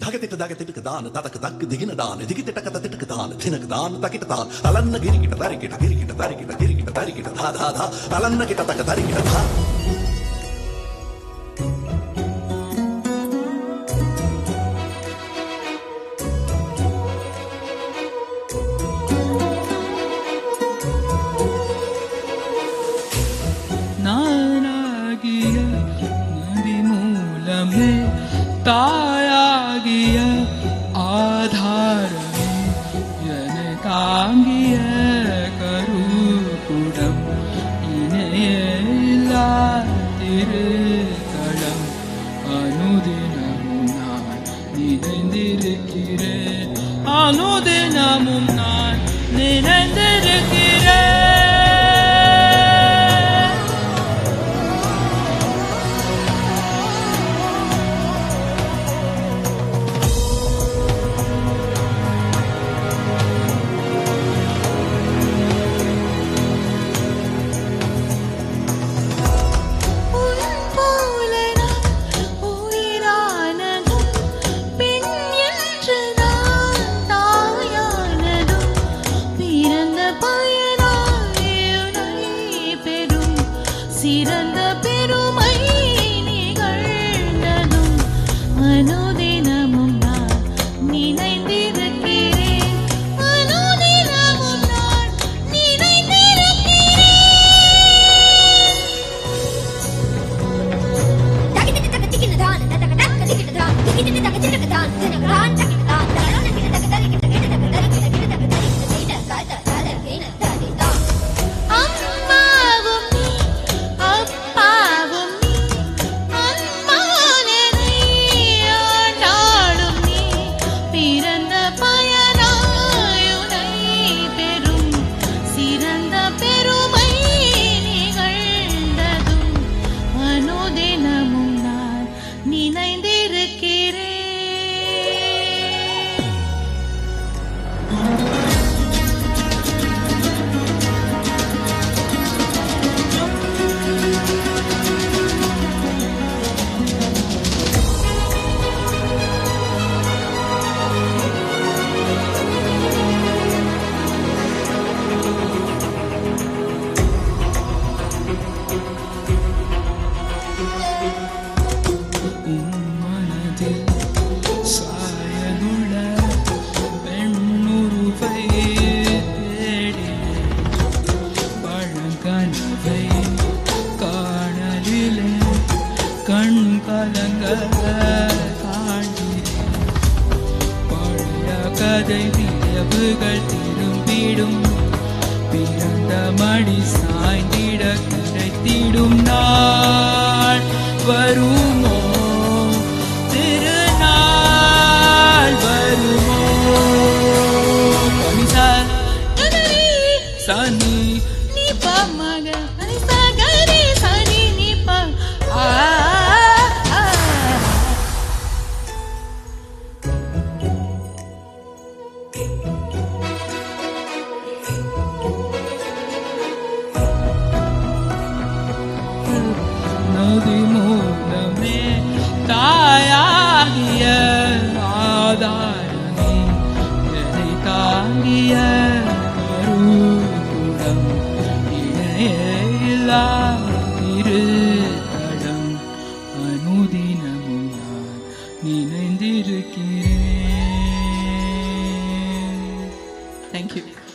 தகதிட்டு தான் ததக்கு தக்கு திகினடான் திகிட்ட கத திட்டுக்கு தான் தினக்கு தான் தக்கிட்ட தான் அலன்ன கிரிக்கிட்ட தரிக்கிட்ட கிரிக்கிட்ட தரிக்கிட்ட கிரிக்கிட்ட தரிக்கிட்ட தா தா தா அலன்ன கிட்ட தக்க தரிக்கிட்ட தா நானாகிய நதி மூலமே தாயாகிய ஆதாரமே என்னை தாங்கிய கருகுடம் இணையில்லா திருத்தலம் அனுதினமும் நான் நினைந்திருக்கிறேன் அனுதினமும் நான் நினைந்திருக்கிறேன் சிறந்த பெருமை நிகழ்ந்ததும் அனுதினமும் நான் நினைந்திருக்கிறேன் அனுதினமும் நான் கண் கலங்க காண்கிறேன் பழைய கதை நினைவுகள் திரும்பிடும் பிறந்த மடி சாய்ந்திட கிடைத்திடும் நாள் வருமோ திருநாள் வருமோ கனிசா சனி நீ பமக சகரி சனி நீ ப நதி மூலமே தாயாகிய ஆதாரமே என்னை தாங்கிய கருகுடம் இணையில்லா திருத்தலம் அனுதினமும் நான் நினைந்திருக்கிறேன். Thank you.